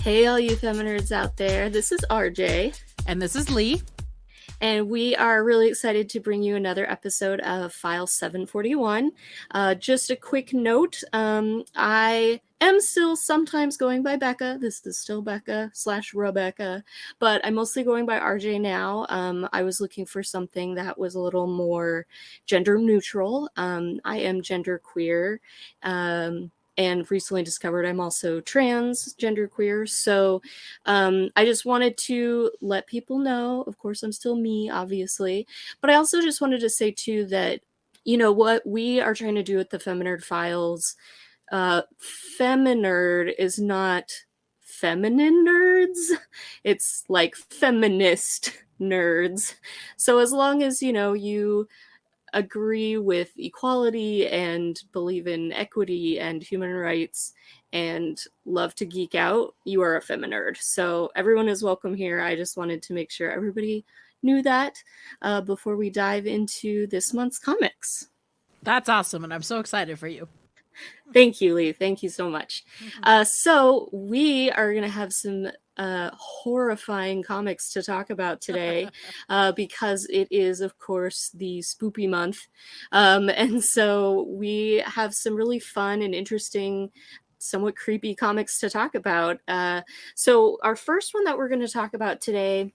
Hey, all you Feminerds out there. This is RJ. And this is Leigh. And we are really excited to bring you another episode of File 741. Just a quick note, I am still sometimes going by Becca. This is still Becca / Rebecca, but I'm mostly going by RJ now. I was looking for something that was a little more gender neutral. I am genderqueer. And recently discovered I'm also trans, genderqueer. So I just wanted to let people know, of course, I'm still me, obviously. But I also just wanted to say, too, that, you know, what we are trying to do with the Feminerd Files, Feminerd is not feminine nerds. It's like feminist nerds. So as long as, you know, you agree with equality and believe in equity and human rights and love to geek out, you are a feminerd. So everyone is welcome here. I just wanted to make sure everybody knew that before we dive into this month's comics. That's awesome, and I'm so excited for you. Thank you, Leigh. Thank you so much. So we are going to have some horrifying comics to talk about today because it is, of course, the spoopy month. And so we have some really fun and interesting, somewhat creepy comics to talk about. So our first one that we're going to talk about today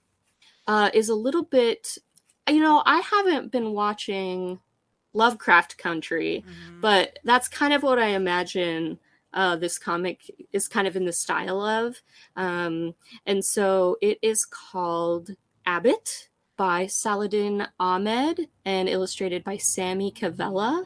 is a little bit, you know, I haven't been watching Lovecraft Country, but that's kind of what I imagine this comic is kind of in the style of. And so it is called Abbott by Saladin Ahmed and illustrated by Sami Kivelä.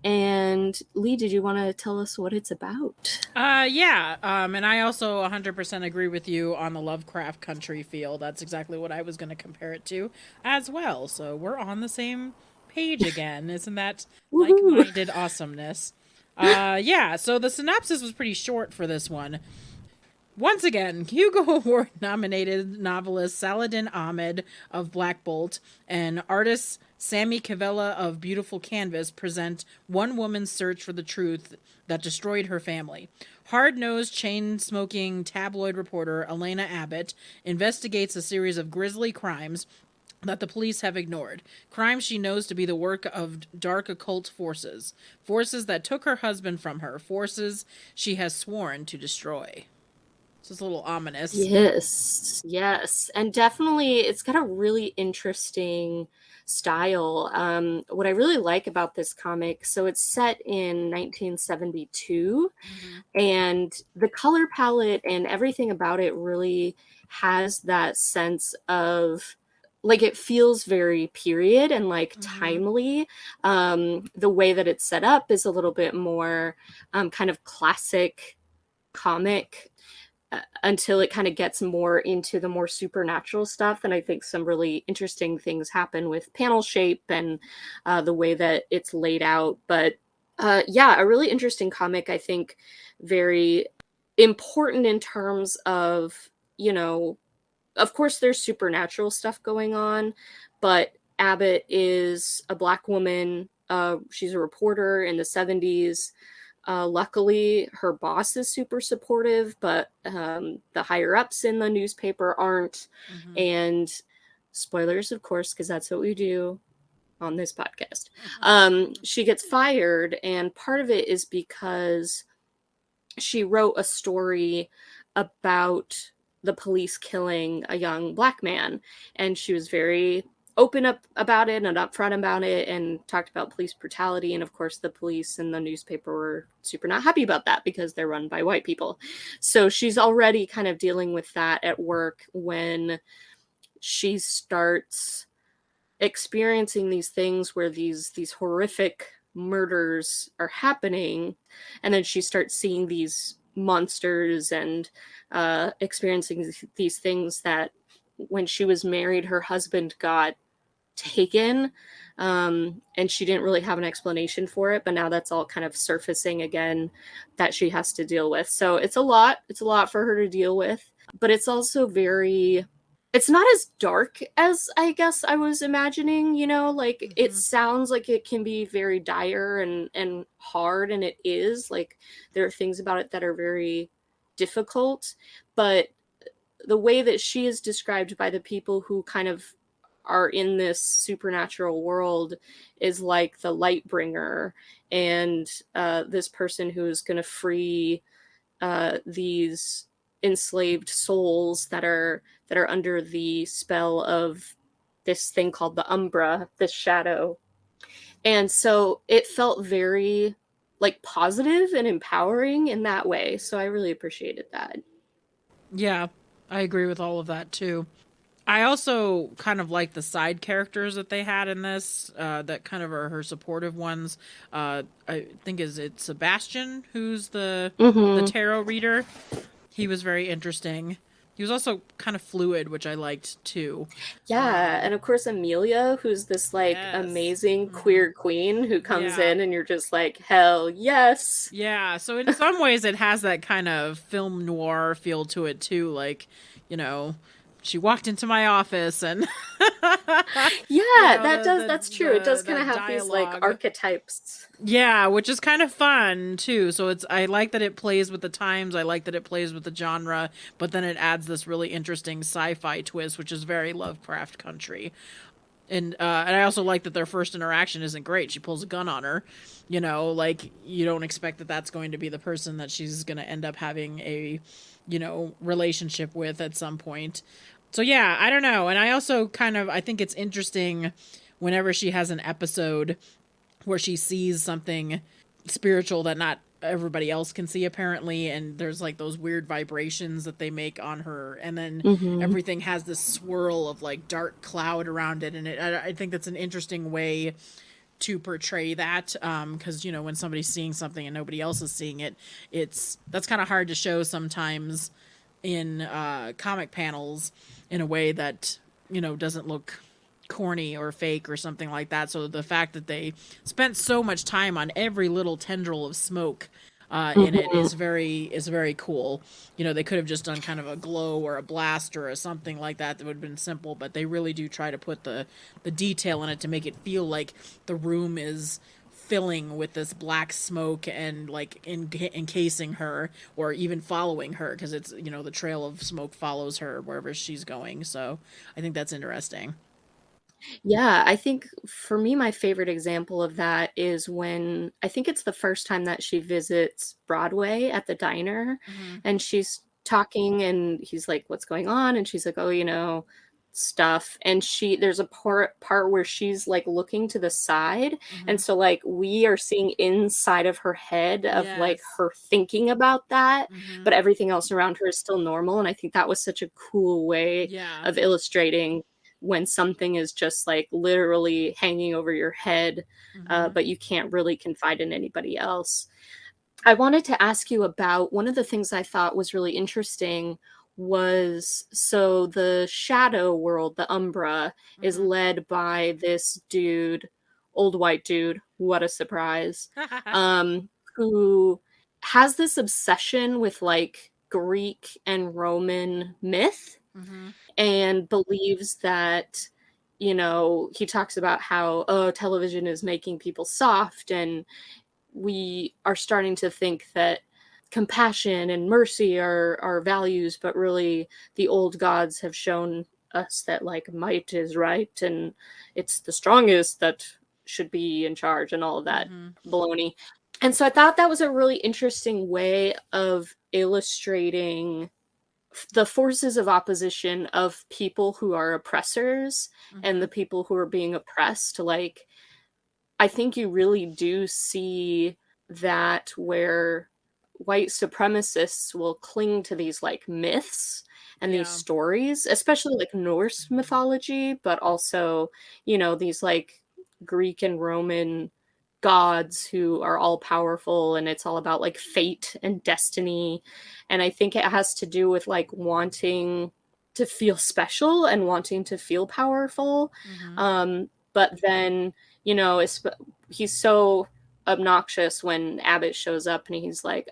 And Leigh, did you want to tell us what it's about? Yeah. And I also 100% agree with you on the Lovecraft Country feel. That's exactly what I was going to compare it to as well. So we're on the same page again. Isn't that like-minded awesomeness? Yeah, so the synopsis was pretty short for this one. Once again, Hugo Award-nominated novelist Saladin Ahmed of Black Bolt and artist Sami Kivelä of Beautiful Canvas present one woman's search for the truth that destroyed her family. Hard-nosed, chain-smoking tabloid reporter Elena Abbott investigates a series of grisly crimes that the police have ignored. Crimes she knows to be the work of dark occult forces. Forces that took her husband from her. Forces she has sworn to destroy. So it's a little ominous. Yes. And definitely it's got a really interesting style. What I really like about this comic, so it's set in 1972, and the color palette and everything about it really has that sense of, like, it feels very period and like timely. The way that it's set up is a little bit more kind of classic comic until it kind of gets more into the more supernatural stuff. And I think some really interesting things happen with panel shape and the way that it's laid out. But yeah, a really interesting comic. I think very important in terms of, you know, of course there's supernatural stuff going on, but Abbott is a Black woman. She's a reporter in the 70s. Luckily, her boss is super supportive, but the higher ups in the newspaper aren't. And spoilers, of course, because that's what we do on this podcast. She gets fired, and part of it is because she wrote a story about the police killing a young Black man, and she was very open up about it and upfront about it and talked about police brutality. And of course the police and the newspaper were super not happy about that because they're run by white people. So she's already kind of dealing with that at work when she starts experiencing these things where these horrific murders are happening, and then she starts seeing these monsters and experiencing these things that when she was married her husband got taken, and she didn't really have an explanation for it, but now that's all kind of surfacing again that she has to deal with. So it's a lot for her to deal with, but it's also very, it's not as dark as I guess I was imagining, you know, like it sounds like it can be very dire and hard, and it is. Like there are things about it that are very difficult, but the way that she is described by the people who kind of are in this supernatural world is like the light bringer, and this person who is going to free these enslaved souls that are under the spell of this thing called the Umbra, this shadow. And so it felt very like positive and empowering in that way. So I really appreciated that. Yeah, I agree with all of that too. I also kind of like the side characters that they had in this, that kind of are her supportive ones. I think is it Sebastian, who's the tarot reader. He was very interesting. He was also kind of fluid, which I liked too. Yeah, and of course Amelia, who's this like amazing queer queen who comes in and you're just like, hell yes. Yeah, so in some ways it has that kind of film noir feel to it too, like, she walked into my office and that's true. It does kind of have dialogue. These like archetypes. Yeah, which is kind of fun too. So I like that it plays with the times, I like that it plays with the genre, but then it adds this really interesting sci-fi twist, which is very Lovecraft Country. And I also like that their first interaction isn't great. She pulls a gun on her, like you don't expect that that's going to be the person that she's going to end up having a relationship with at some point. So yeah, I don't know. And I also I think it's interesting whenever she has an episode where she sees something spiritual that not everybody else can see apparently, and there's like those weird vibrations that they make on her, and then everything has this swirl of like dark cloud around it, and I think that's an interesting way to portray that, because when somebody's seeing something and nobody else is seeing it, that's kind of hard to show sometimes in comic panels in a way that doesn't look corny or fake or something like that. So the fact that they spent so much time on every little tendril of smoke in it is very cool. They could have just done kind of a glow or a blast or something like that would have been simple, but they really do try to put the detail in it to make it feel like the room is filling with this black smoke and like encasing her or even following her, because it's the trail of smoke follows her wherever she's going. So I think that's interesting. Yeah, I think for me, my favorite example of that is when I think it's the first time that she visits Broadway at the diner, and she's talking and he's like, what's going on? And she's like, oh, stuff. And there's a part where she's like looking to the side. And so like we are seeing inside of her head of like her thinking about that, but everything else around her is still normal. And I think that was such a cool way of illustrating when something is just like literally hanging over your head, but you can't really confide in anybody else. I wanted to ask you about one of the things I thought was really interesting was, so the shadow world, the Umbra, is led by this dude, old white dude, what a surprise, who has this obsession with like Greek and Roman myth. And believes that, he talks about how, television is making people soft, and we are starting to think that compassion and mercy are values, but really the old gods have shown us that like might is right, and it's the strongest that should be in charge, and all of that baloney. And so I thought that was a really interesting way of illustrating the forces of opposition of people who are oppressors and the people who are being oppressed. Like, I think you really do see that where white supremacists will cling to these like myths and these stories, especially like Norse mythology, but also, these like Greek and Roman gods who are all powerful, and it's all about like fate and destiny. And I think it has to do with like wanting to feel special and wanting to feel powerful. But then, he's so obnoxious when Abbott shows up and he's like,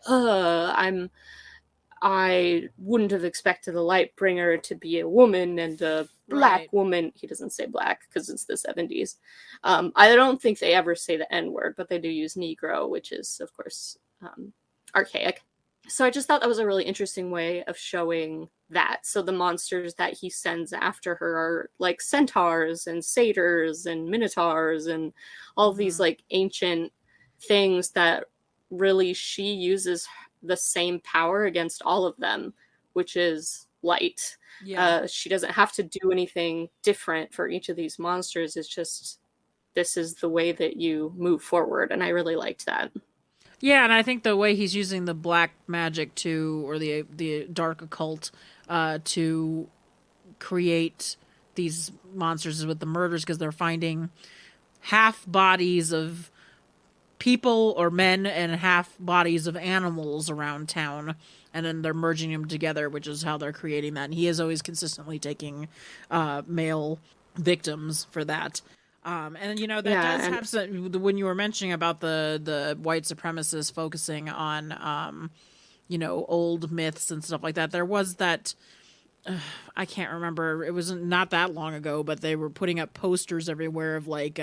I wouldn't have expected the Lightbringer to be a woman and a black woman. He doesn't say black because it's the 70s. I don't think they ever say the N word, but they do use Negro, which is, of course, archaic. So I just thought that was a really interesting way of showing that. So the monsters that he sends after her are like centaurs and satyrs and minotaurs and all these like ancient things that really she uses the same power against all of them, which is light. Yeah. She doesn't have to do anything different for each of these monsters. It's just, this is the way that you move forward. And I really liked that. Yeah, and I think the way he's using the black magic to, or the dark occult, to create these monsters is with the murders, because they're finding half bodies of people or men and half bodies of animals around town, and then they're merging them together, which is how they're creating that. And he is always consistently taking male victims for that. And that does have some, when you were mentioning about the white supremacists focusing on old myths and stuff like that, there was that, I can't remember, it was not that long ago, but they were putting up posters everywhere of like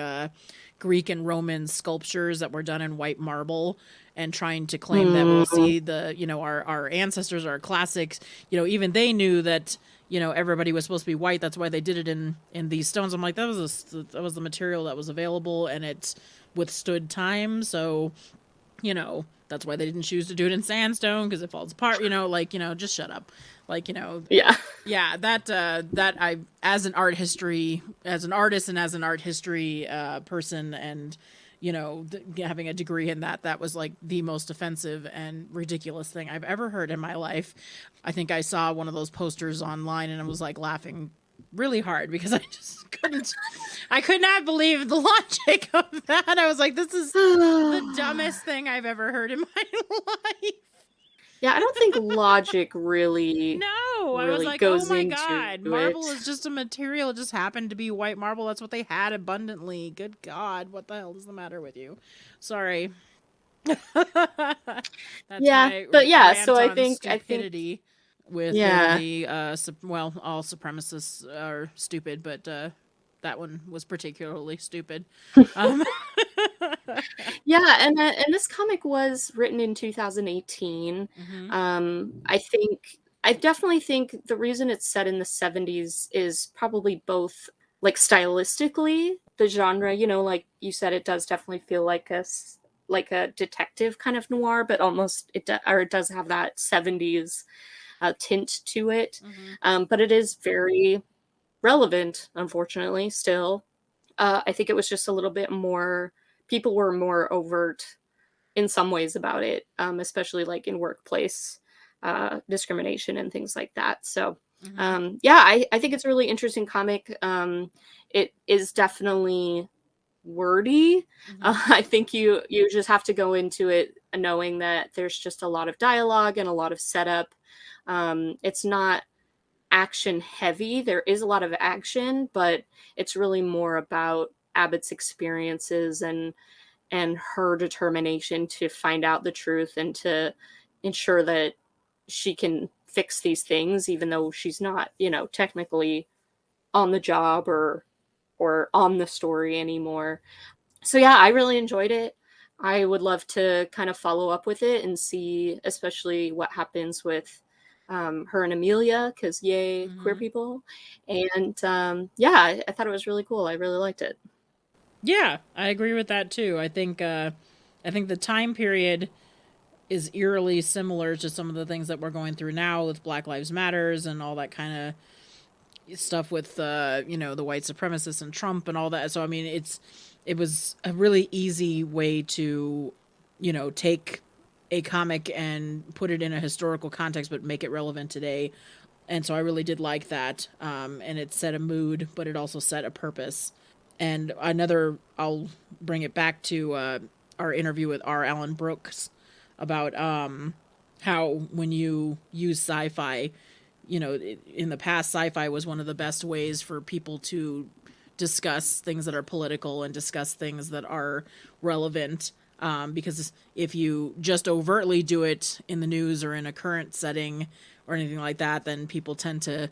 Greek and Roman sculptures that were done in white marble, and trying to claim that we'll see our ancestors, our classics, even they knew that everybody was supposed to be white. That's why they did it in these stones. I'm like, that was the material that was available, and it's withstood time. So, that's why they didn't choose to do it in sandstone, because it falls apart. Just shut up. Yeah. That I, as an artist and as an art history person, and having a degree in that was like the most offensive and ridiculous thing I've ever heard in my life. I think I saw one of those posters online, and I was like laughing really hard, because I could not believe the logic of that. I was like, this is the dumbest thing I've ever heard in my life. Yeah, I don't think logic really. No, I was like, oh my god, marble is just a material. It just happened to be white marble. That's what they had abundantly. Good God, what the hell is the matter with you? Sorry. So I think stupidity with all supremacists are stupid, but that one was particularly stupid. Yeah, and this comic was written in 2018. I definitely think the reason it's set in the 70s is probably both like stylistically, the genre, like you said, it does definitely feel like a detective kind of noir, but almost it does have that 70s tint to it. But it is very relevant, unfortunately, still. I think it was just a little bit more, people were more overt in some ways about it, especially like in workplace discrimination and things like that. So I think it's a really interesting comic. It is definitely wordy. I think you just have to go into it knowing that there's just a lot of dialogue and a lot of setup. It's not action heavy. There is a lot of action, but it's really more about Abbott's experiences and her determination to find out the truth and to ensure that she can fix these things, even though she's not, technically on the job or on the story anymore. So yeah, I really enjoyed it. I would love to kind of follow up with it and see especially what happens with her and Amelia, because yay, queer people. And I thought it was really cool. I really liked it. Yeah, I agree with that too. I think the time period is eerily similar to some of the things that we're going through now with Black Lives Matters and all that kind of stuff with the white supremacists and Trump and all that. So I mean, it was a really easy way to take a comic and put it in a historical context but make it relevant today. And so I really did like that. And it set a mood, but it also set a purpose. And I'll bring it back to our interview with R. Alan Brooks about how when you use sci-fi, in the past, sci-fi was one of the best ways for people to discuss things that are political and discuss things that are relevant. Because if you just overtly do it in the news or in a current setting or anything like that, then people tend to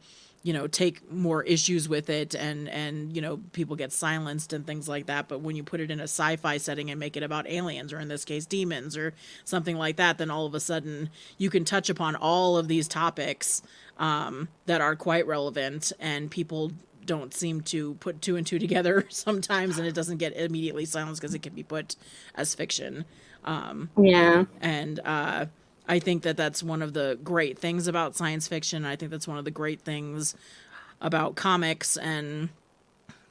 take more issues with it, and people get silenced and things like that. But when you put it in a sci-fi setting and make it about aliens, or in this case demons or something like that, then all of a sudden you can touch upon all of these topics that are quite relevant, and people don't seem to put two and two together sometimes, and it doesn't get immediately silenced because it can be put as fiction. Yeah. And I think that that's one of the great things about science fiction. I think that's one of the great things about comics. And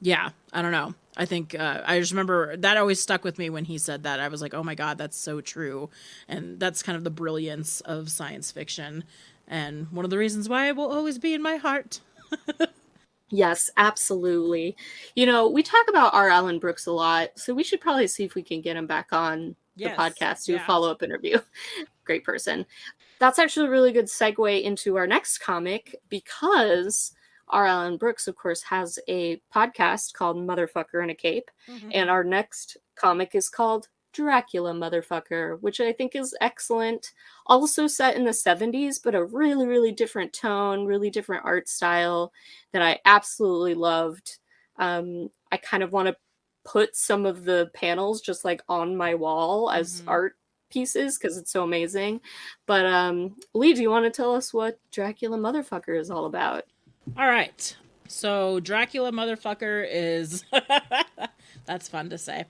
yeah, I don't know. I think I just remember that always stuck with me when he said that. I was like, oh my God, that's so true. And that's kind of the brilliance of science fiction. And one of the reasons why it will always be in my heart. Yes, absolutely. We talk about R. Alan Brooks a lot, so we should probably see if we can get him back on the podcast, do a follow-up interview. Great person. That's actually a really good segue into our next comic, because R. Alan Brooks, of course, has a podcast called Motherfucker in a Cape. Mm-hmm. And our next comic is called Dracula Motherfucker, which I think is excellent. Also set in the 70s, but a really, really different tone, really different art style that I absolutely loved. I kind of want to put some of the panels just like on my wall as art pieces because it's so amazing. But Leigh, do you want to tell us what Dracula Motherfucker is all about? All right. So Dracula Motherfucker is that's fun to say.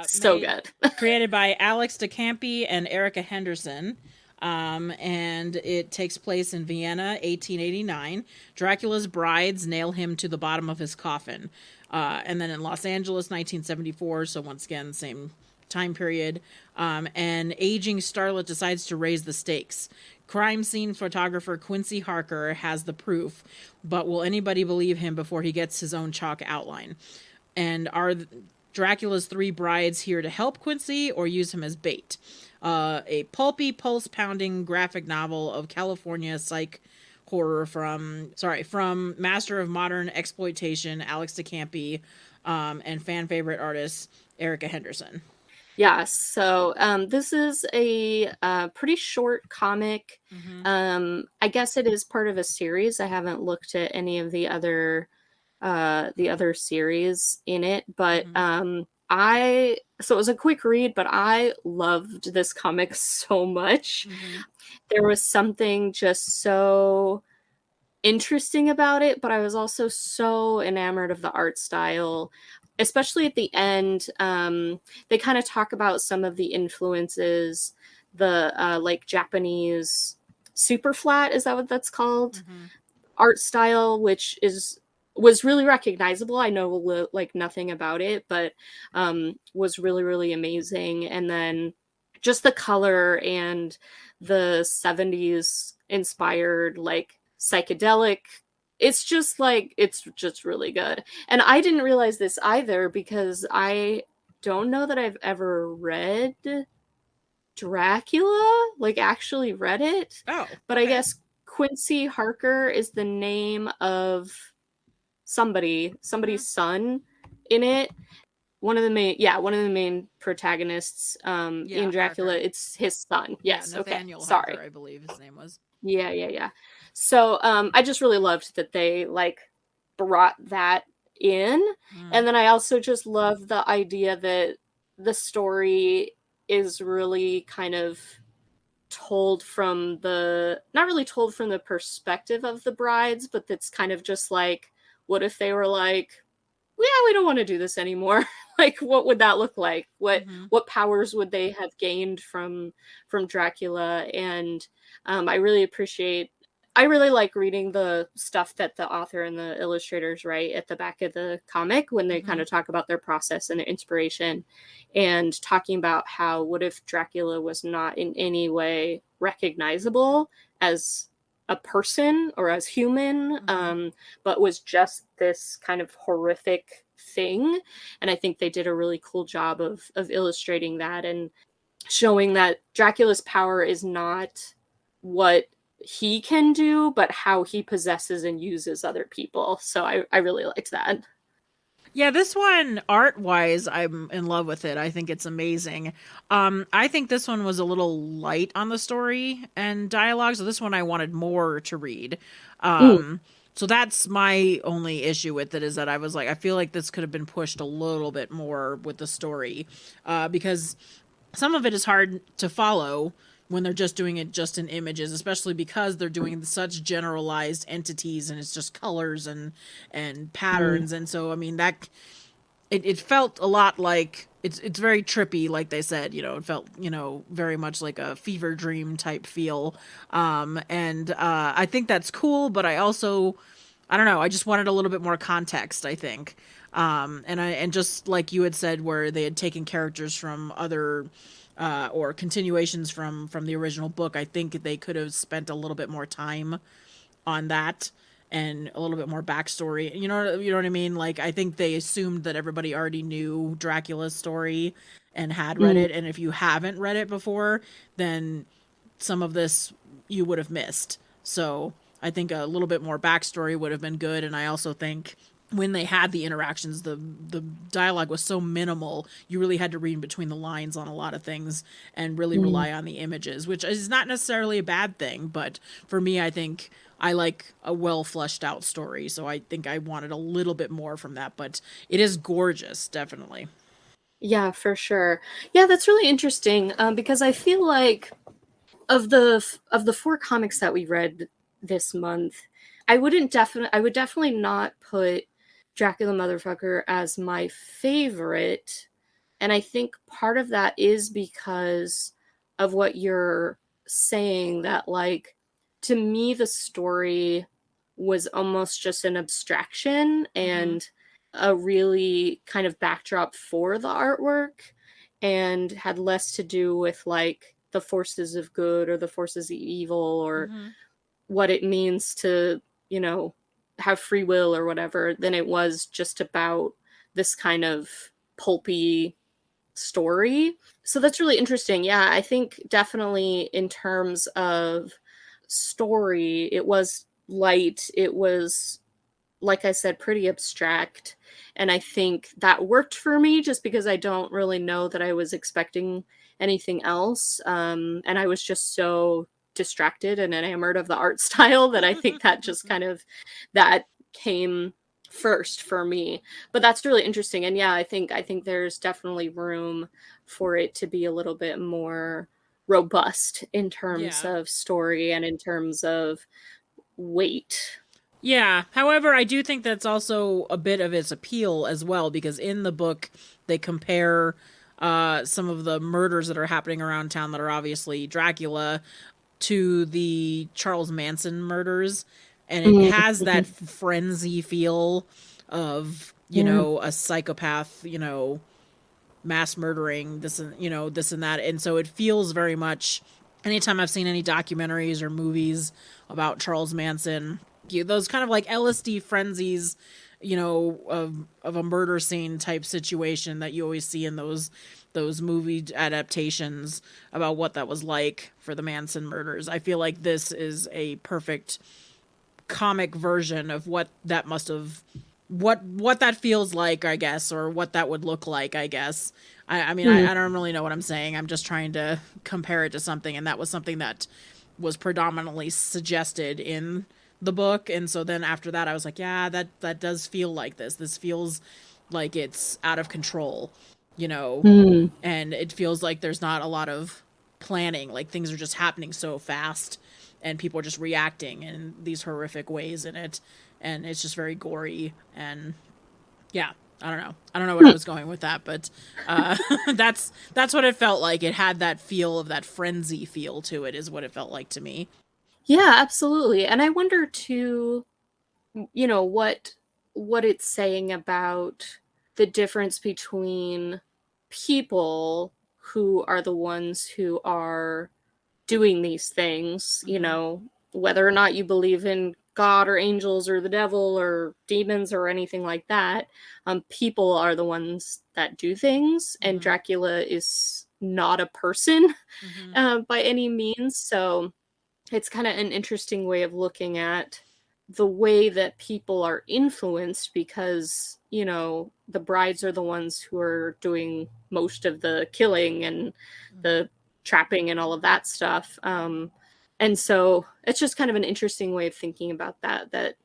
So good. Created by Alex de Campi and Erica Henderson. And it takes place in Vienna, 1889. Dracula's brides nail him to the bottom of his coffin. And then in Los Angeles, 1974, so once again, same time period, an aging starlet decides to raise the stakes. Crime scene photographer Quincy Harker has the proof, but will anybody believe him before he gets his own chalk outline? And are Dracula's three brides here to help Quincy or use him as bait? A pulpy, pulse-pounding graphic novel of California psych horror from Master of Modern Exploitation, Alex de Campi, and fan favorite artist, Erica Henderson. Yes, so this is a pretty short comic. I guess it is part of a series. I haven't looked at any of the other series in it, but so it was a quick read, but I loved this comic so much. There was something just so interesting about it, but I was also so enamored of the art style, especially at the end. They kind of talk about some of the influences, the like Japanese super flat, is that what that's called? Art style, which was really recognizable. I know like nothing about it, but was really, really amazing. And then just the color and the 70s inspired like psychedelic, it's just really good. And I didn't realize this either, because I don't know that I've ever read Dracula, like actually read it. Oh, but I guess Quincy Harker is the name of somebody's son in it. One of the main protagonists in Dracula. Harker. It's his son. Yes. Nathaniel okay. Sorry. Harker, I believe his name was. Yeah. So I just really loved that they like brought that in. And then I also just love the idea that the story is really kind of told from not really told from the perspective of the brides, but that's kind of just like, what if they were like, yeah, we don't want to do this anymore. Like, what would that look like? What powers would they have gained from Dracula? And I really like reading the stuff that the author and the illustrators write at the back of the comic when they kind of talk about their process and their inspiration, and talking about how, what if Dracula was not in any way recognizable as a person or as human, but was just this kind of horrific thing. And I think they did a really cool job of illustrating that and showing that Dracula's power is not what he can do, but how he possesses and uses other people. So I really liked that. Yeah, this one, art-wise, I'm in love with it. I think it's amazing. I think this one was a little light on the story and dialogue, so this one I wanted more to read. So that's my only issue with it, is that I was like, I feel like this could have been pushed a little bit more with the story, because some of it is hard to follow when they're just doing it just in images, especially because they're doing such generalized entities and it's just colors and Mm. patterns. And so, I mean, that it felt a lot like it's very trippy, like they said, it felt, very much like a fever dream type feel. And I think that's cool, but I don't know, I just wanted a little bit more context, I think. And just like you had said, where they had taken characters from other or continuations from the original book, I think they could have spent a little bit more time on that and a little bit more backstory. You know what I mean? Like, I think they assumed that everybody already knew Dracula's story and had read Mm. it, and if you haven't read it before, then some of this you would have missed. So I think a little bit more backstory would have been good, and I also think when they had the interactions, the dialogue was so minimal, you really had to read between the lines on a lot of things and really Mm. rely on the images, which is not necessarily a bad thing, but for me, I think I like a well fleshed out story, so I think I wanted a little bit more from that, but it is gorgeous, definitely. Yeah, for sure. Yeah, that's really interesting, because I feel like of the four comics that we read this month, I would definitely not put Dracula Motherfucker as my favorite. And I think part of that is because of what you're saying, that like, to me the story was almost just an abstraction Mm-hmm. and a really kind of backdrop for the artwork, and had less to do with like the forces of good or the forces of evil, or Mm-hmm. what it means to, you know, have free will or whatever, than it was just about this kind of pulpy story. So that's really interesting. Yeah, I think definitely in terms of story, it was light. It was, like I said, pretty abstract. And I think that worked for me just because I don't really know that I was expecting anything else. And I was just so distracted and enamored of the art style that I think that just kind of, that came first for me. But that's really interesting. And yeah, I think there's definitely room for it to be a little bit more robust in terms Yeah. of story and in terms of weight. Yeah. However, I do think that's also a bit of its appeal as well, because in the book they compare some of the murders that are happening around town that are obviously Dracula to the Charles Manson murders, and it has that Mhm. frenzy feel of, Yeah. a psychopath, mass murdering this and this and that, and so it feels very much. Anytime I've seen any documentaries or movies about Charles Manson, those kind of like LSD frenzies, of a murder scene type situation that you always see in those movie adaptations about what that was like for the Manson murders. I feel like this is a perfect comic version of what that must have, what that feels like, I guess, or what that would look like, I guess. I mean, Hmm. I don't really know what I'm saying. I'm just trying to compare it to something, and that was something that was predominantly suggested in the book. And so then after that, I was like, yeah, that does feel like this. This feels like it's out of control, you know, Hmm. and it feels like there's not a lot of planning. Like things are just happening so fast, and people are just reacting in these horrific ways in it, and it's just very gory. And yeah, I don't know what I was going with that, but that's what it felt like. It had that feel of that frenzy feel to it, is what it felt like to me. Yeah, absolutely. And I wonder too, what it's saying about the difference between people who are the ones who are doing these things, Mm-hmm. whether or not you believe in God or angels or the devil or demons or anything like that. People are the ones that do things, and Mm-hmm. Dracula is not a person Mm-hmm. by any means. So it's kind of an interesting way of looking at the way that people are influenced, because the brides are the ones who are doing most of the killing and Mm-hmm. the trapping and all of that stuff. And so it's just kind of an interesting way of thinking about that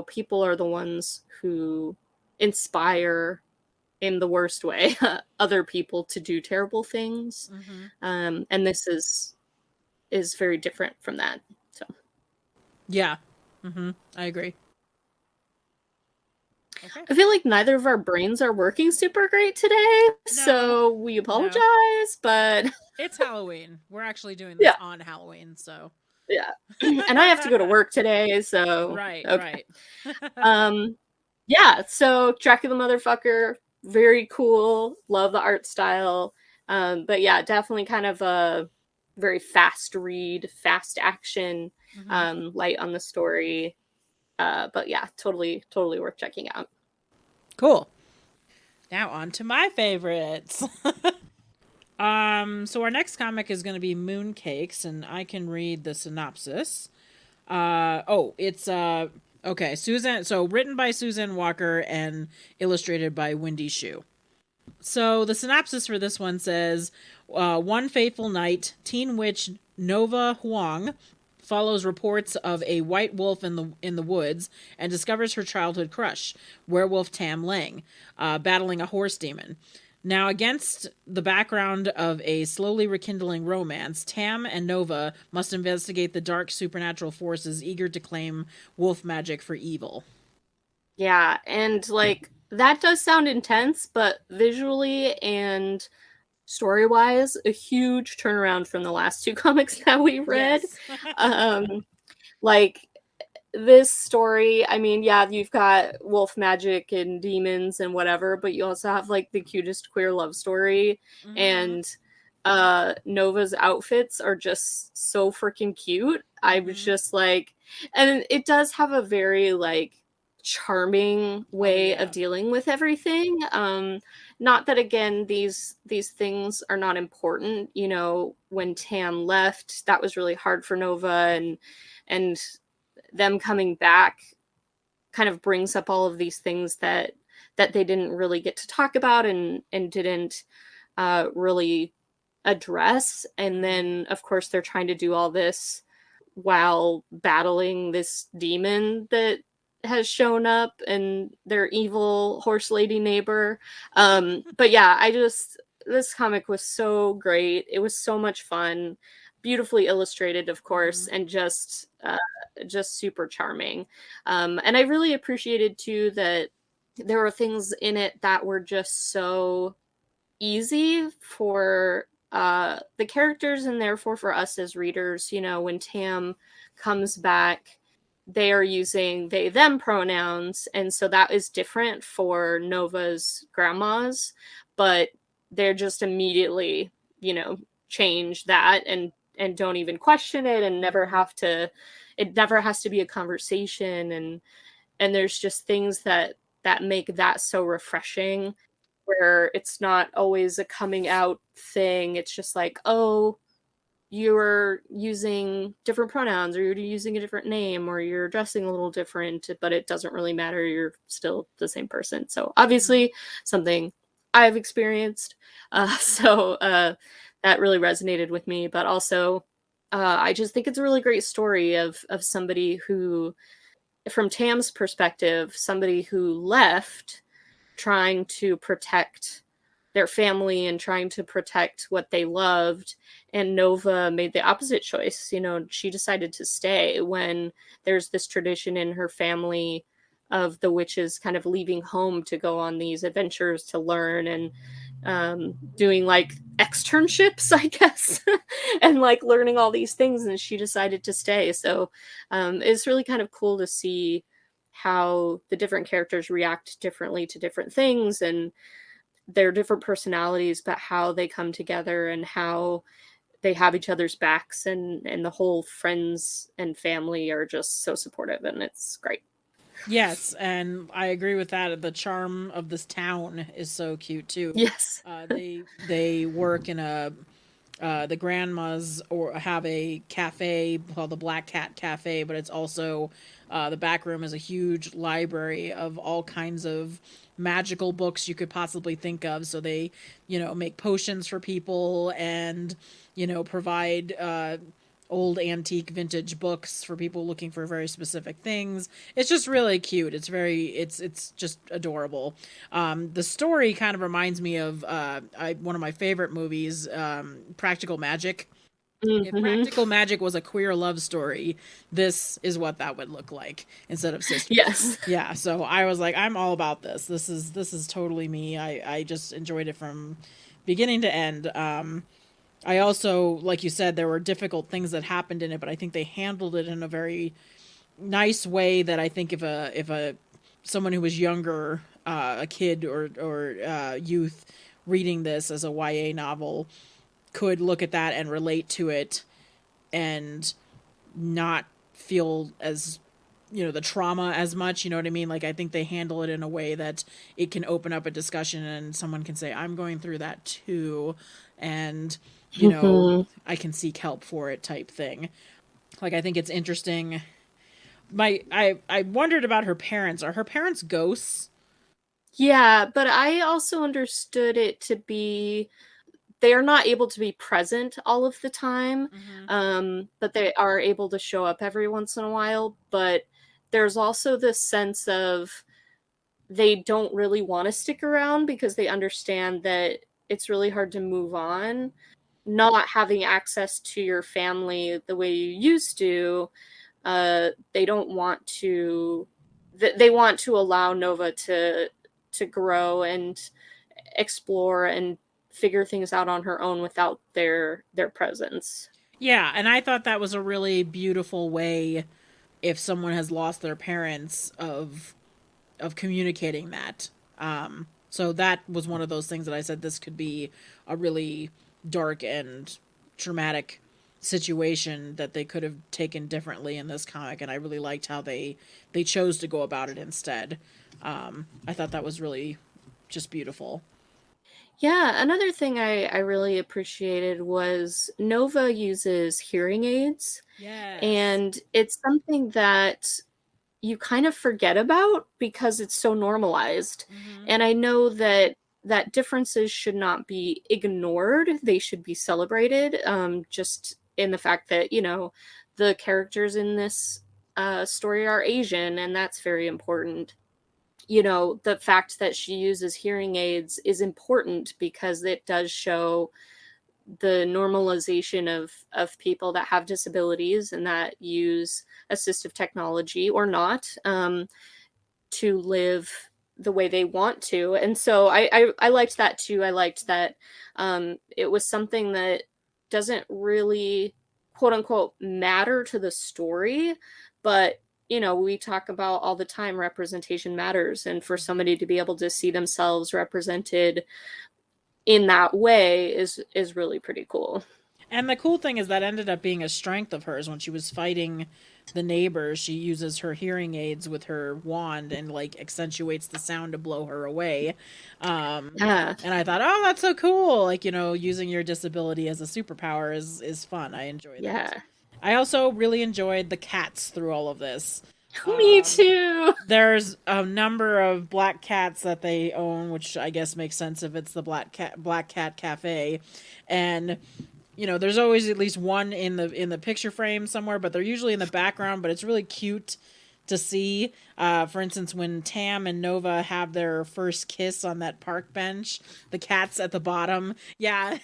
people are the ones who inspire, in the worst way, other people to do terrible things. And this is very different from that. So Yeah. I agree. Okay. I feel like neither of our brains are working super great today, so we apologize, but it's Halloween. We're actually doing this on Halloween, so yeah. And I have to go to work today, so right. Yeah, so Dracula Motherfucker, very cool. Love the art style. But yeah, definitely kind of a very fast read, fast action, light on the story. But yeah, totally worth checking out. Cool. Now on to my favorites. So our next comic is going to be Mooncakes, and I can read the synopsis. It's okay, Suzanne. So written by Suzanne Walker and illustrated by Wendy Xu. So the synopsis for this one says, one fateful night, teen witch Nova Huang follows reports of a white wolf in the woods and discovers her childhood crush, werewolf Tam Lang, battling a horse demon. Now, against the background of a slowly rekindling romance, Tam and Nova must investigate the dark supernatural forces eager to claim wolf magic for evil. Yeah, and like that does sound intense, but visually and story-wise, a huge turnaround from the last two comics that we read. Yes. Like this story, I mean, yeah, you've got wolf magic and demons and whatever, but you also have like the cutest queer love story, and Nova's outfits are just so freaking cute. I was just like, and it does have a very like charming way of dealing with everything. Not that again these things are not important. When Tam left, that was really hard for Nova, and them coming back kind of brings up all of these things that they didn't really get to talk about and didn't really address. And then of course they're trying to do all this while battling this demon that has shown up and their evil horse lady neighbor. But yeah, this comic was so great. It was so much fun, beautifully illustrated, of course, and just super charming. And I really appreciated too that there were things in it that were just so easy for the characters and therefore for us as readers. When Tam comes back, they are using they them pronouns, and so that is different for Nova's grandmas, but they're just immediately change that and don't even question it, and it never has to be a conversation, and there's just things that make that so refreshing, where it's not always a coming out thing. It's just like, oh, you're using different pronouns, or you're using a different name, or you're dressing a little different, but it doesn't really matter. You're still the same person. So obviously something I've experienced. So that really resonated with me. But also, I just think it's a really great story of somebody who, from Tam's perspective, somebody who left trying to protect their family and trying to protect what they loved, and Nova made the opposite choice. She decided to stay when there's this tradition in her family of the witches kind of leaving home to go on these adventures to learn, and doing like externships, I guess, and like learning all these things, and she decided to stay. So it's really kind of cool to see how the different characters react differently to different things, and their different personalities, but how they come together and how they have each other's backs, and the whole friends and family are just so supportive, and it's great. Yes, and I agree with that. The charm of this town is so cute too. Yes. They work in the grandmas or have a cafe called the Black Cat Cafe, but it's also the back room is a huge library of all kinds of magical books you could possibly think of. So they, make potions for people, and provide old antique vintage books for people looking for very specific things. It's just really cute. It's just adorable. The story kind of reminds me of one of my favorite movies, Practical Magic. If Hmm. Practical Magic was a queer love story, this is what that would look like instead of sisters. Yes. Yeah, so I was like, I'm all about this. This is totally me. I just enjoyed it from beginning to end. I also, like you said, there were difficult things that happened in it, but I think they handled it in a very nice way that I think if a someone who was younger, a kid or youth reading this as a YA novel could look at that and relate to it and not feel as the trauma as much. You know what I mean? Like, I think they handle it in a way that it can open up a discussion and someone can say, I'm going through that too, and Hmm. I can seek help for it, type thing. Like, I think it's interesting. I wondered about her parents. Are her parents ghosts? Yeah, but I also understood it to be they are not able to be present all of the time, Mm-hmm. but they are able to show up every once in a while. But there's also this sense of they don't really want to stick around because they understand that it's really hard to move on. Not having access to your family the way you used to, they don't want to. They want to allow Nova to grow and explore and figure things out on her own without their presence. Yeah, and I thought that was a really beautiful way, if someone has lost their parents, of communicating that. So that was one of those things that I said this could be a really dark and traumatic situation that they could have taken differently in this comic, and I really liked how they chose to go about it instead. I thought that was really just beautiful. Yeah, another thing I really appreciated was Nova uses hearing aids, Yes. and it's something that you kind of forget about because it's so normalized. Mm-hmm. And I know that differences should not be ignored; they should be celebrated. Just in the fact that the characters in this story are Asian, and that's very important. The fact that she uses hearing aids is important because it does show the normalization of people that have disabilities and that use assistive technology or not, to live the way they want to. And so I liked that too. I liked that it was something that doesn't really quote unquote matter to the story, but we talk about all the time representation matters, and for somebody to be able to see themselves represented in that way is really pretty cool. And the cool thing is that ended up being a strength of hers when she was fighting the neighbors. She uses her hearing aids with her wand and like accentuates the sound to blow her away. Yeah. And I thought, oh, that's so cool. Like, using your disability as a superpower is fun. I enjoy that. Yeah. I also really enjoyed the cats through all of this. Me too. There's a number of black cats that they own, which I guess makes sense if it's the Black Cat Cafe, and there's always at least one in the picture frame somewhere, but they're usually in the background. But it's really cute to see. For instance, when Tam and Nova have their first kiss on that park bench, the cat's at the bottom, yeah,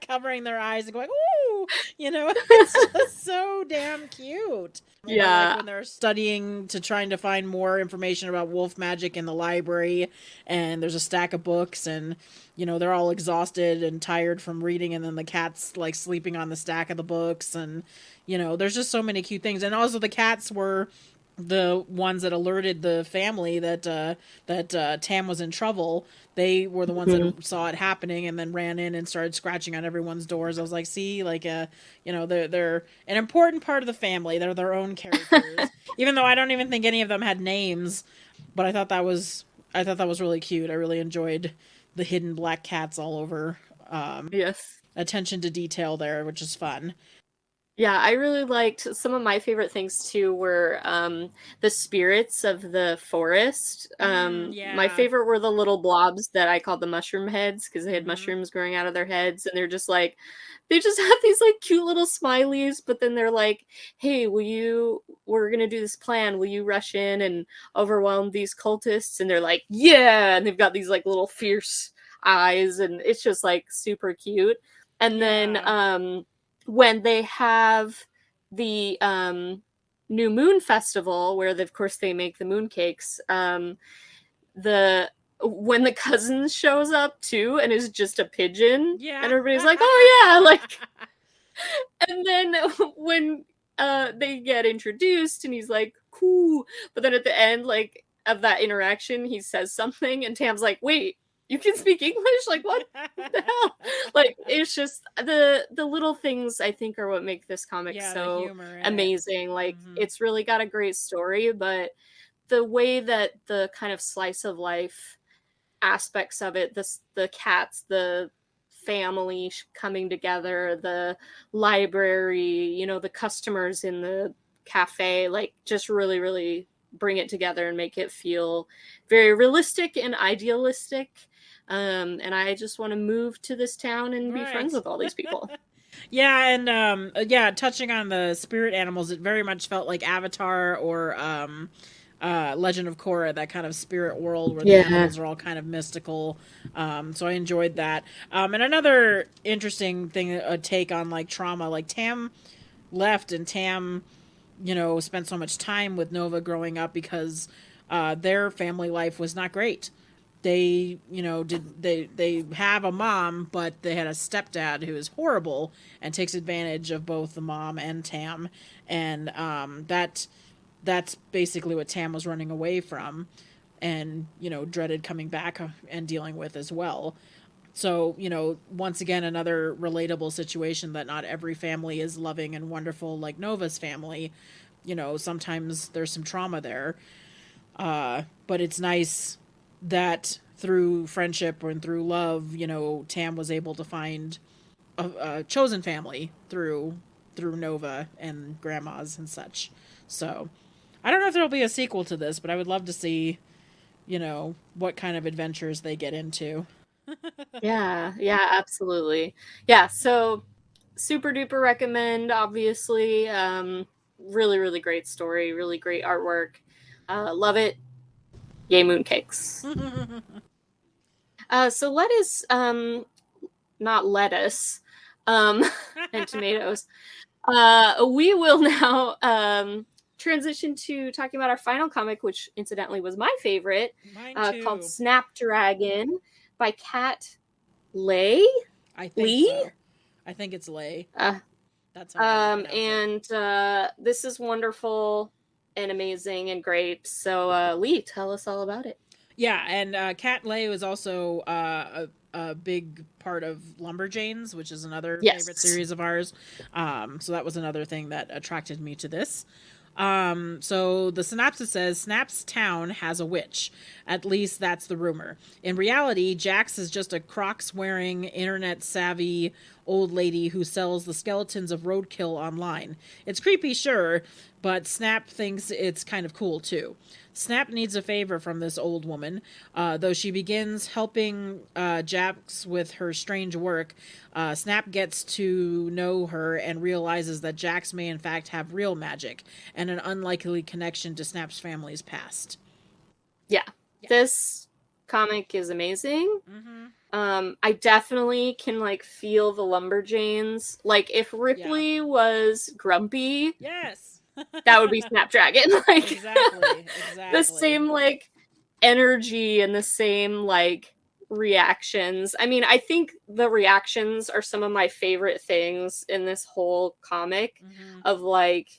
covering their eyes and going, "Ooh," it's just so damn cute. Or like Yeah. when they're studying to trying to find more information about wolf magic in the library, and there's a stack of books, and they're all exhausted and tired from reading, and then the cat's like sleeping on the stack of the books, and there's just so many cute things. And also the cats were the ones that alerted the family that Tam was in trouble. They were the ones Mhm. that saw it happening and then ran in and started scratching on everyone's doors. I was like, see, like they're an important part of the family. They're their own characters, even though I don't even think any of them had names. But I thought that was really cute. I really enjoyed the hidden black cats all over. Yes. Attention to detail there, which is fun. Yeah, I really liked some of my favorite things too were the spirits of the forest. My Yeah. favorite were the little blobs that I called the mushroom heads because they had Mm-hmm. mushrooms growing out of their heads, and they're just like they just have these like cute little smileys, but then they're like, "Hey, we're gonna do this plan. Will you rush in and overwhelm these cultists?" And they're like, "Yeah!" And they've got these like little fierce eyes, and it's just like super cute. And then Yeah. when they have the new moon festival where of course they make the mooncakes, the when the cousin shows up too and is just a pigeon Yeah. and everybody's like, oh yeah, like, and then when they get introduced and he's like cool, but then at the end like of that interaction he says something and Tam's like, wait, you can speak English, like what the hell? Like it's just the little things I think are what make this comic Yeah, the so humor in it. amazing. Like Mm-hmm. it's really got a great story, but the way that the kind of slice of life aspects of it, the cats, the family coming together, the library, the customers in the cafe, like just really really bring it together and make it feel very realistic and idealistic. And I just want to move to this town and be friends Right. with all these people. Yeah, and yeah, touching on the spirit animals, it very much felt like Avatar or Legend of Korra, that kind of spirit world where the Yeah. animals are all kind of mystical. So I enjoyed that. And another interesting thing, a take on like trauma, like Tam left and Tam, spent so much time with Nova growing up because their family life was not great. They, they have a mom, but they had a stepdad who is horrible and takes advantage of both the mom and Tam, and that's basically what Tam was running away from, and dreaded coming back and dealing with as well. So, once again, another relatable situation that not every family is loving and wonderful like Nova's family. Sometimes there's some trauma there. But it's nice that through friendship and through love, Tam was able to find a chosen family through Nova and grandmas and such. So, I don't know if there'll be a sequel to this, but I would love to see, what kind of adventures they get into. Yeah, yeah, absolutely. Yeah, so super duper recommend, obviously. Really, really great story, really great artwork. Love it. Yay, mooncakes. So lettuce, not lettuce, um, and tomatoes. We will now transition to talking about our final comic, which incidentally was my favorite, Mine called too. Snapdragon by Kat Leyh. I think Lee? so. I think it's Lay. Uh, That's how I would pronounce it. and this is wonderful and amazing and great. So, Leigh, tell us all about it. Yeah, and Kat Leyh was also a big part of Lumberjanes, which is another favorite Yes. series of ours. So that was another thing that attracted me to this. So the synopsis says Snap's town has a witch. At least that's the rumor. In reality, Jax is just a Crocs wearing, internet savvy old lady who sells the skeletons of roadkill online. It's creepy, sure, but Snap thinks it's kind of cool too. Snap needs a favor from this old woman. Though she begins helping Jax with her strange work, Snap gets to know her and realizes that Jax may in fact have real magic and an unlikely connection to Snap's family's past. Yeah. Yeah. This comic is amazing. Mm-hmm. I definitely can like feel the Lumberjanes. Like if Yeah. Ripley was grumpy, Yes. that would be Snapdragon. Like Exactly. the Exactly. same like energy and the same like reactions. I mean, I think the reactions are some of my favorite things in this whole comic Mm-hmm. of like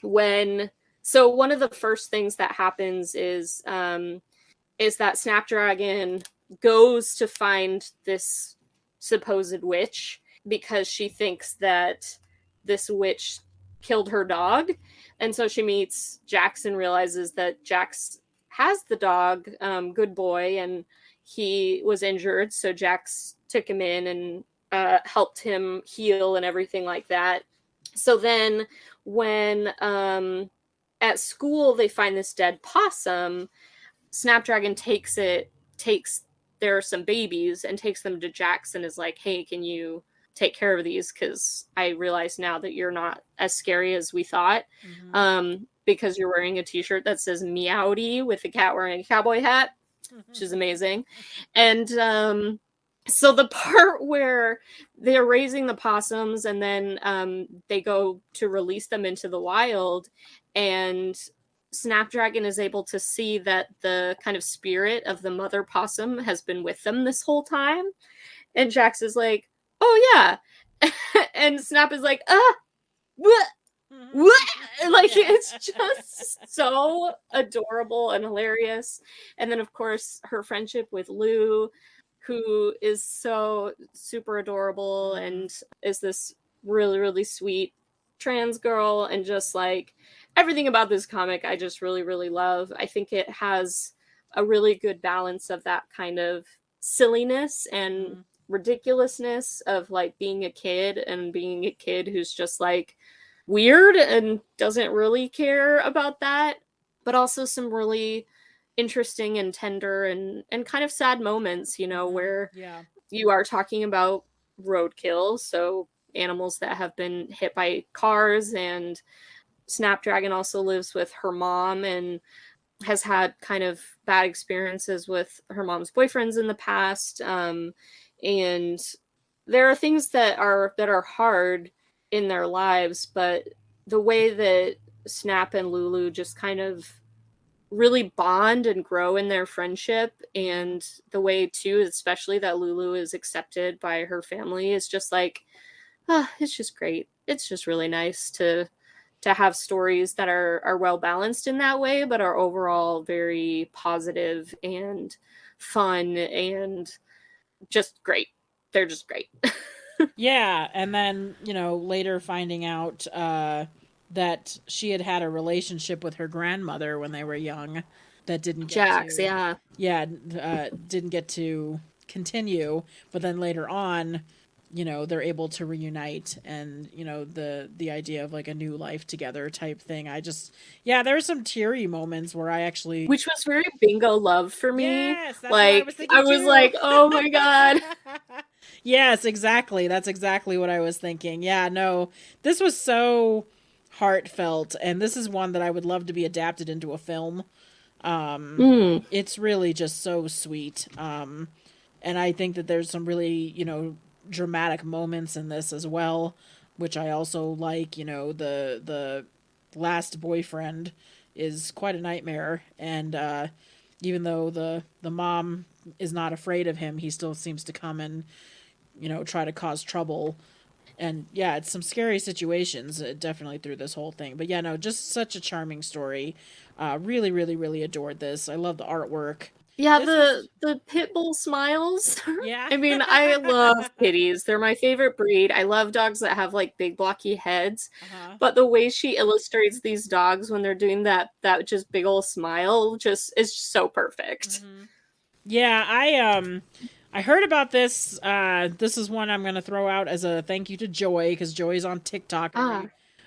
when so one of the first things that happens is that Snapdragon goes to find this supposed witch because she thinks that this witch killed her dog. And so she meets Jax and realizes that Jax has the dog, Good Boy, and he was injured. So Jax took him in and helped him heal and everything like that. So then when at school they find this dead possum, Snapdragon takes there are some babies and takes them to Jax and is like, hey, can you take care of these? Because I realize now that you're not as scary as we thought. Because you're wearing a t-shirt that says Meowdy with a cat wearing a cowboy hat, which is amazing. And so the part where they're raising the possums and then they go to release them into the wild, and Snapdragon is able to see that the kind of spirit of the mother possum has been with them this whole time. And Jax is like, oh yeah. And Snap is like, what? Like, it's just so adorable and hilarious. And then of course her friendship with Lou, who is so super adorable and is this really, really sweet trans girl, and just like everything about this comic I just really, really love. I think it has a really good balance of that kind of silliness and ridiculousness of like being a kid, and being a kid who's just like weird and doesn't really care about that, but also some really interesting and tender and kind of sad moments, you know, where you are talking about roadkill, so animals that have been hit by cars, and Snapdragon also lives with her mom and has had kind of bad experiences with her mom's boyfriends in the past, and there are things that are hard in their lives, but the way that Snap and Lulu just kind of really bond and grow in their friendship, and the way too, especially that Lulu is accepted by her family, is just like, it's just great. It's just really nice to have stories that are well balanced in that way, but are overall very positive and fun and just great. They're just great. Yeah, and then, you know, later finding out that she had a relationship with her grandmother when they were young that didn't get Jax, to, didn't get to continue, but then later on, you know, they're able to reunite, and, you know, the idea of like a new life together type thing. There were some teary moments where I actually, which was very Bingo Love for me. Yes, that's like what I was like, oh my god. Yes, exactly. That's exactly what I was thinking. Yeah, no, this was so heartfelt, and this is one that I would love to be adapted into a film. It's really just so sweet. And I think that there's some really, you know, dramatic moments in this as well, which I also like. You know, the last boyfriend is quite a nightmare, and even though the mom is not afraid of him, he still seems to come and, you know, try to cause trouble. And yeah, it's some scary situations definitely through this whole thing. But yeah, no, just such a charming story. Really, really, really adored this. I love the artwork. Yeah, the pit bull smiles. Yeah. I mean, I love kitties. They're my favorite breed. I love dogs that have like big blocky heads. But the way she illustrates these dogs when they're doing that just big old smile just is so perfect. Yeah, I heard about this. This is one I'm going to throw out as a thank you to Joy, because Joy's on TikTok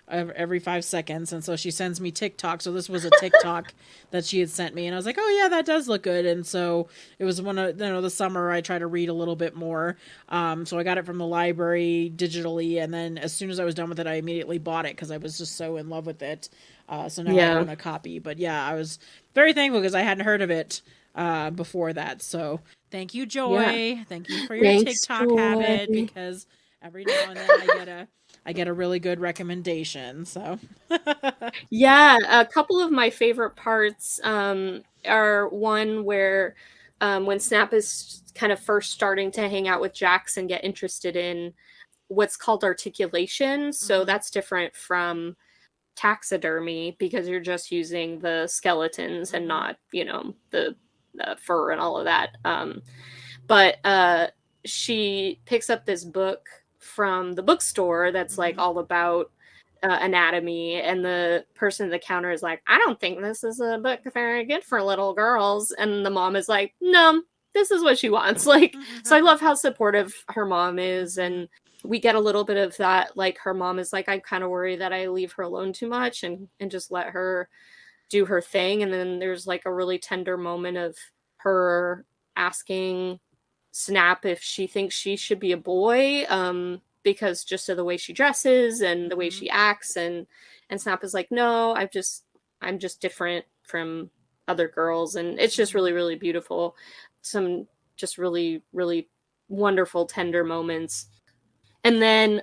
every 5 seconds, and so she sends me TikTok. So this was a TikTok that she had sent me, and I was like, oh yeah, that does look good. And so it was one of, you know, the summer I try to read a little bit more. So I got it from the library digitally, and then as soon as I was done with it, I immediately bought it because I was just so in love with it. So now I own a copy. But yeah, I was very thankful because I hadn't heard of it before that. So thank you, Joy. Yeah. Thank you for your TikTok habit, because every now and then I get a really good recommendation. So yeah, a couple of my favorite parts are one where when Snap is kind of first starting to hang out with Jax and get interested in what's called articulation. So that's different from taxidermy, because you're just using the skeletons and not, you know, the fur and all of that. But she picks up this book from the bookstore that's like all about anatomy, and the person at the counter is like, I don't think this is a book very good for little girls, and the mom is like, no, this is what she wants. Like, so I love how supportive her mom is, and we get a little bit of that, like her mom is like, I kind of worry that I leave her alone too much and just let her do her thing. And then there's like a really tender moment of her asking Snap if she thinks she should be a boy, because just of the way she dresses and the way she acts, and Snap is like, no, I'm just different from other girls. And it's just really, really beautiful. Some just really, really wonderful, tender moments. And then,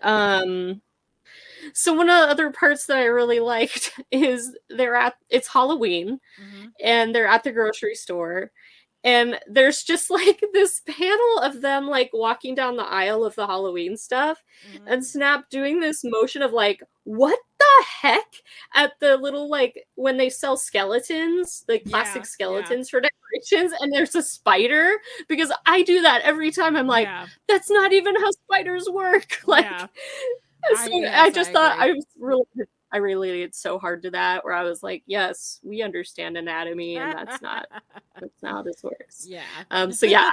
so one of the other parts that I really liked is it's Halloween, and they're at the grocery store, and there's just like this panel of them like walking down the aisle of the Halloween stuff, and Snap doing this motion of like, what the heck, at the little, like, when they sell skeletons, like plastic skeletons for decorations, and there's a spider, because I do that every time. I'm like, that's not even how spiders work. Like, I just thought I related so hard to that, where I was like, yes, we understand anatomy, and that's not how this works. So yeah,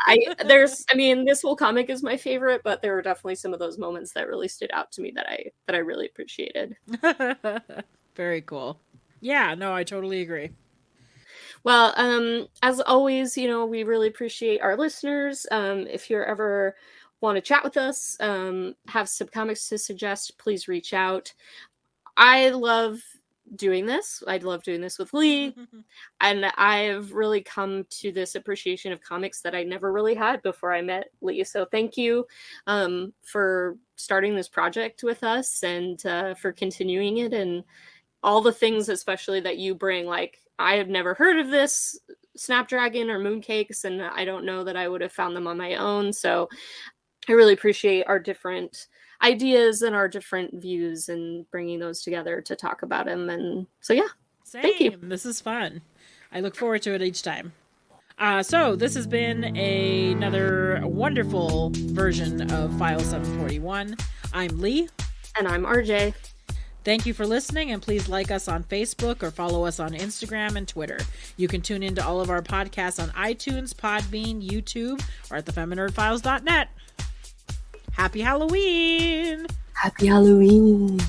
this whole comic is my favorite, but there were definitely some of those moments that really stood out to me that I really appreciated. Very cool. Yeah, no, I totally agree. Well, as always, we really appreciate our listeners. If you're ever want to chat with us, have some comics to suggest, please reach out. I love doing this. I love doing this with Leigh. And I've really come to this appreciation of comics that I never really had before I met Leigh. So thank you for starting this project with us, and for continuing it, and all the things especially that you bring. Like, I have never heard of this Snapdragon or Mooncakes, and I don't know that I would have found them on my own. So I really appreciate our different ideas and our different views, and bringing those together to talk about them. And so, yeah, thank you. This is fun. I look forward to it each time. So this has been another wonderful version of File 741. I'm Leigh. And I'm RJ. Thank you for listening, and please like us on Facebook or follow us on Instagram and Twitter. You can tune into all of our podcasts on iTunes, Podbean, YouTube, or at thefeminerdfiles.net. Happy Halloween! Happy Halloween!